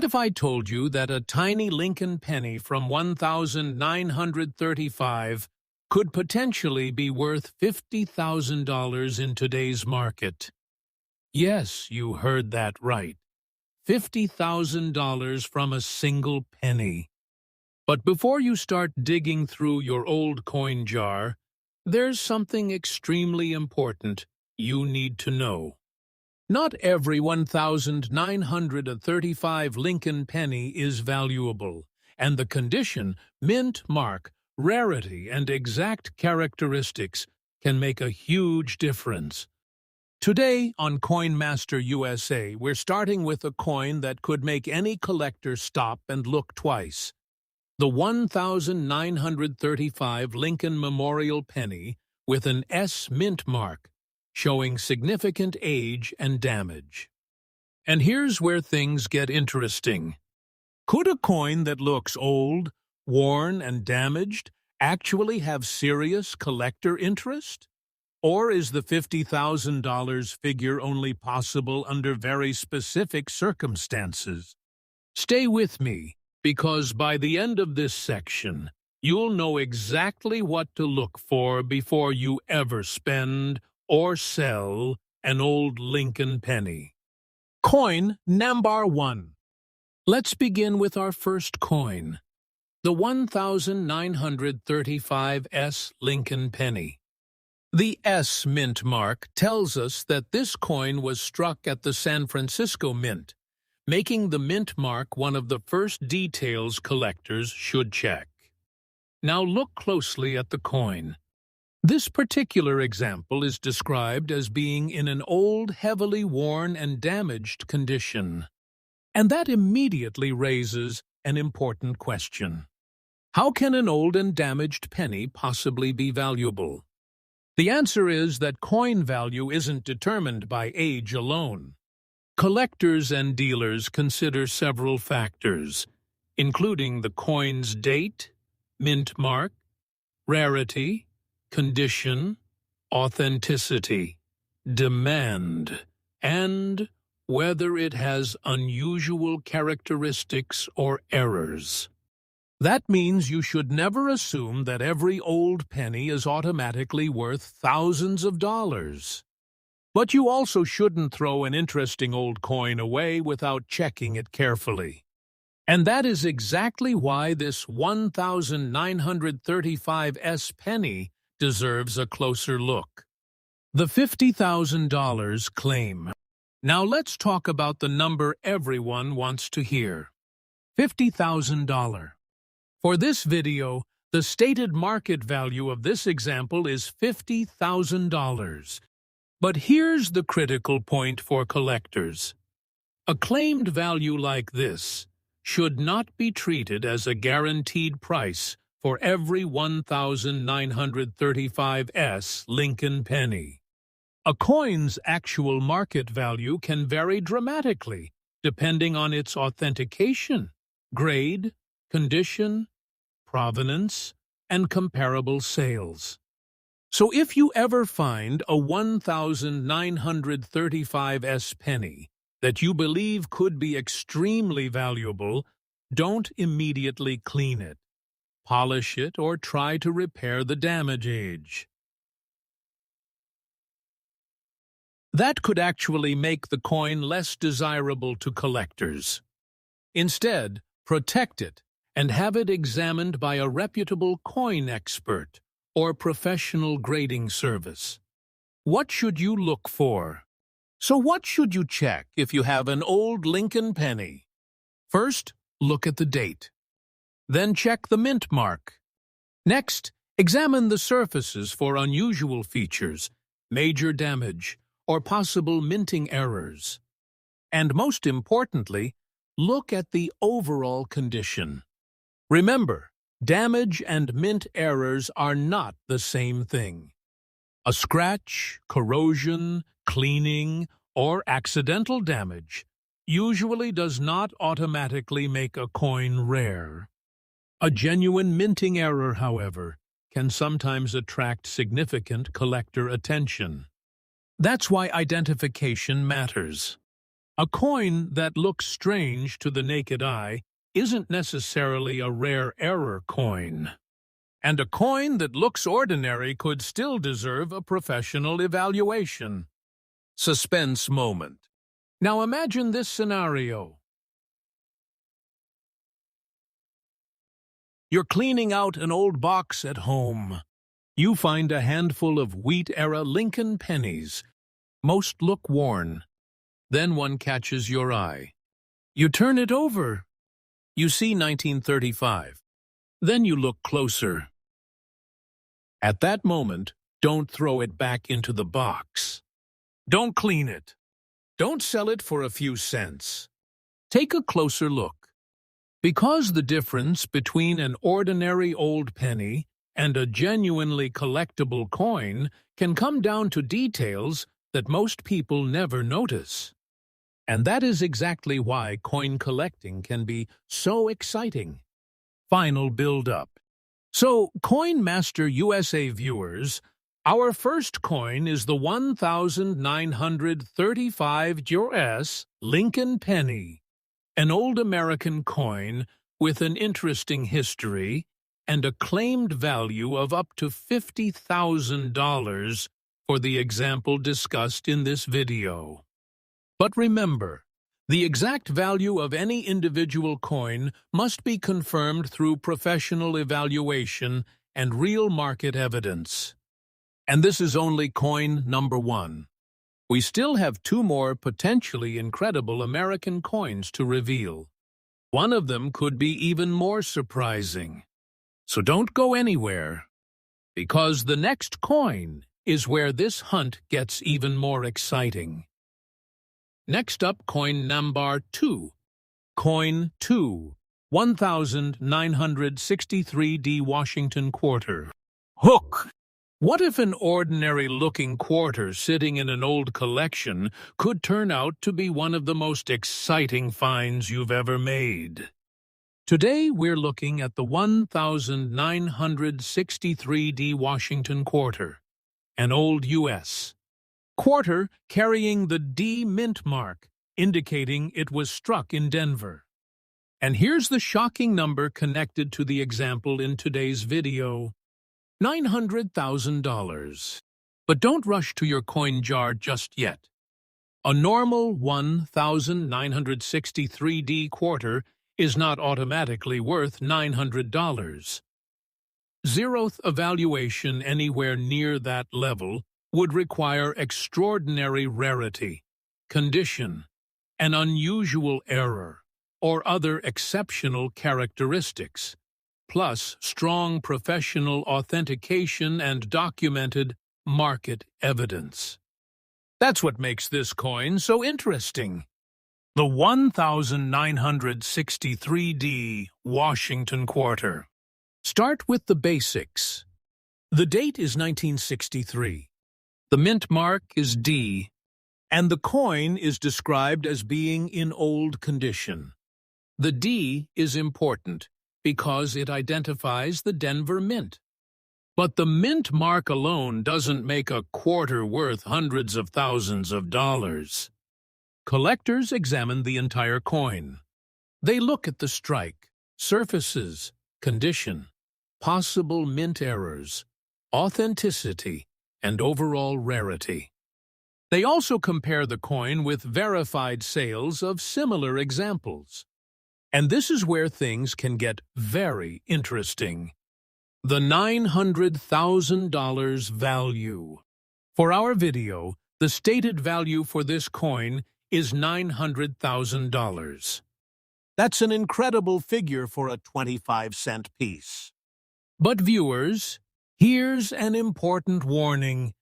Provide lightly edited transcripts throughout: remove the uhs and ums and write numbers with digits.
What if I told you that a tiny Lincoln penny from 1935 could potentially be worth $50,000 in today's market? Yes, you heard that right. $50,000 from a single penny. But before you start digging through your old coin jar, there's something extremely important you need to know. Not every 1935 Lincoln penny is valuable, and the condition, mint mark, rarity, and exact characteristics can make a huge difference. Today on Coin Master USA, we're starting with a coin that could make any collector stop and look twice. The 1935 Lincoln Memorial Penny with an S mint mark, showing significant age and damage. And here's where things get interesting. Could a coin that looks old, worn, and damaged actually have serious collector interest? Or is the $50,000 figure only possible under very specific circumstances? Stay with me, because by the end of this section, you'll know exactly what to look for before you ever spend or sell an old Lincoln penny. Coin number 1. Let's begin with our first coin, the 1935 S Lincoln penny. The S mint mark tells us that this coin was struck at the San Francisco Mint, making the mint mark one of the first details collectors should check. Now look closely at the coin. This particular example is described as being in an old, heavily worn and damaged condition. And that immediately raises an important question. How can an old and damaged penny possibly be valuable? The answer is that coin value isn't determined by age alone. Collectors and dealers consider several factors, including the coin's date, mint mark, rarity, condition, authenticity, demand, and whether it has unusual characteristics or errors. That means you should never assume that every old penny is automatically worth thousands of dollars. But you also shouldn't throw an interesting old coin away without checking it carefully. And that is exactly why this 1935 S penny deserves a closer look. The $50,000 claim. Now let's talk about the number everyone wants to hear. $50,000. For this video, the stated market value of this example is $50,000. But here's the critical point for collectors. A claimed value like this should not be treated as a guaranteed price for every 1935 S Lincoln penny. A coin's actual market value can vary dramatically depending on its authentication, grade, condition, provenance, and comparable sales. So if you ever find a 1935 S penny that you believe could be extremely valuable, don't immediately clean it, polish it, or try to repair the damage age. That could actually make the coin less desirable to collectors. Instead, protect it and have it examined by a reputable coin expert or professional grading service. What should you look for? So what should you check if you have an old Lincoln penny? First, look at the date. Then check the mint mark. Next, examine the surfaces for unusual features, major damage, or possible minting errors. And most importantly, look at the overall condition. Remember, damage and mint errors are not the same thing. A scratch, corrosion, cleaning, or accidental damage usually does not automatically make a coin rare. A genuine minting error, however, can sometimes attract significant collector attention. That's why identification matters. A coin that looks strange to the naked eye isn't necessarily a rare error coin. And a coin that looks ordinary could still deserve a professional evaluation. Suspense moment. Now imagine this scenario. You're cleaning out an old box at home. You find a handful of wheat-era Lincoln pennies. Most look worn. Then one catches your eye. You turn it over. You see 1935. Then you look closer. At that moment, don't throw it back into the box. Don't clean it. Don't sell it for a few cents. Take a closer look. Because the difference between an ordinary old penny and a genuinely collectible coin can come down to details that most people never notice. And that is exactly why coin collecting can be so exciting. Final build-up. So, Coin Master USA viewers, our first coin is the 1935 US Lincoln Penny, an old American coin with an interesting history and a claimed value of up to $50,000 for the example discussed in this video. But remember, the exact value of any individual coin must be confirmed through professional evaluation and real market evidence. And this is only coin number 1. We still have 2 more potentially incredible American coins to reveal. One of them could be even more surprising. So don't go anywhere, because the next coin is where this hunt gets even more exciting. Next up, coin number 2. Coin 2, 1963D Washington quarter. Hook! What if an ordinary-looking quarter sitting in an old collection could turn out to be one of the most exciting finds you've ever made? Today, we're looking at the 1963D Washington quarter, an old U.S. quarter carrying the D mint mark, indicating it was struck in Denver. And here's the shocking number connected to the example in today's video: $900,000. But don't rush to your coin jar just yet. A normal 1963D quarter is not automatically worth $900. Zeroth evaluation anywhere near that level would require extraordinary rarity, condition, an unusual error, or other exceptional characteristics, plus strong professional authentication and documented market evidence. That's what makes this coin so interesting. The 1963D Washington quarter. Start with the basics. The date is 1963. The mint mark is D, and the coin is described as being in old condition. The D is important because it identifies the Denver Mint. But the mint mark alone doesn't make a quarter worth hundreds of thousands of dollars. Collectors examine the entire coin. They look at the strike, surfaces, condition, possible mint errors, authenticity, and overall rarity. They also compare the coin with verified sales of similar examples. And this is where things can get very interesting. The $900,000 value. For our video, the stated value for this coin is $900,000. That's an incredible figure for a 25-cent piece. But viewers, here's an important warning.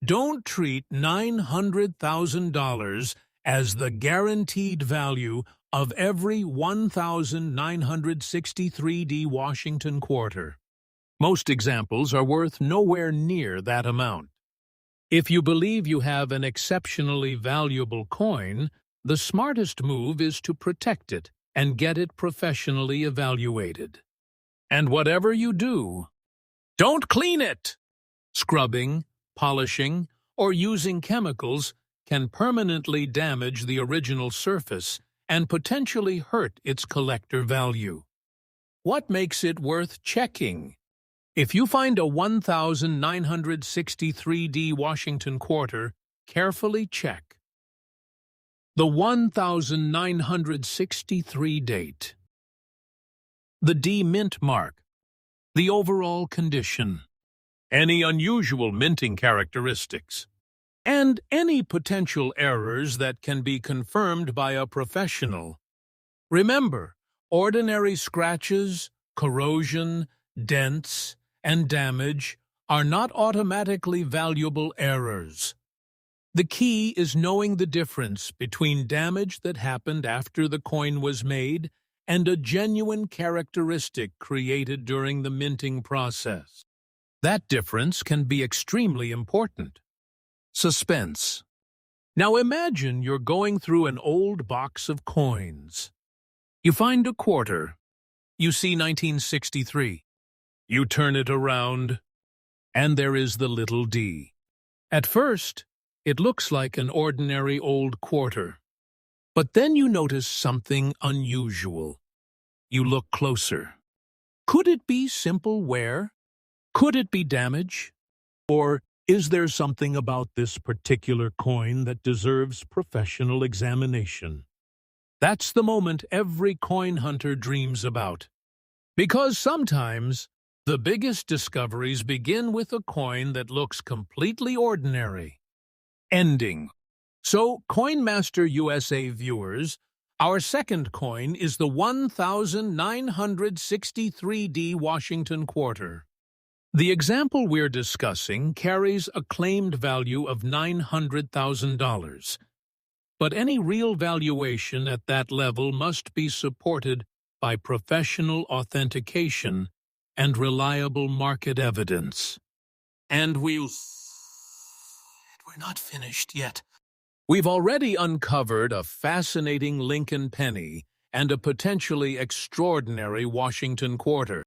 Don't treat $900,000 as the guaranteed value of every 1963D Washington quarter. Most examples are worth nowhere near that amount. If you believe you have an exceptionally valuable coin, the smartest move is to protect it and get it professionally evaluated. And whatever you do, don't clean it! Scrubbing, polishing, or using chemicals can permanently damage the original surface and potentially hurt its collector value. What makes it worth checking? If you find a 1963D Washington quarter, carefully check the 1963 date, the D mint mark, the overall condition, any unusual minting characteristics, and any potential errors that can be confirmed by a professional. Remember, ordinary scratches, corrosion, dents, and damage are not automatically valuable errors. The key is knowing the difference between damage that happened after the coin was made and a genuine characteristic created during the minting process. That difference can be extremely important. Suspense. Now imagine you're going through an old box of coins. You find a quarter. You see 1963. You turn it around, and there is the little D. At first, it looks like an ordinary old quarter. But then you notice something unusual. You look closer. Could it be simple wear? Could it be damage? Or is there something about this particular coin that deserves professional examination? That's the moment every coin hunter dreams about. Because sometimes, the biggest discoveries begin with a coin that looks completely ordinary. Ending. So, Coinmaster USA viewers, our second coin is the 1963D Washington quarter. The example we're discussing carries a claimed value of $900,000. But any real valuation at that level must be supported by professional authentication and reliable market evidence. And we're not finished yet. We've already uncovered a fascinating Lincoln penny and a potentially extraordinary Washington quarter.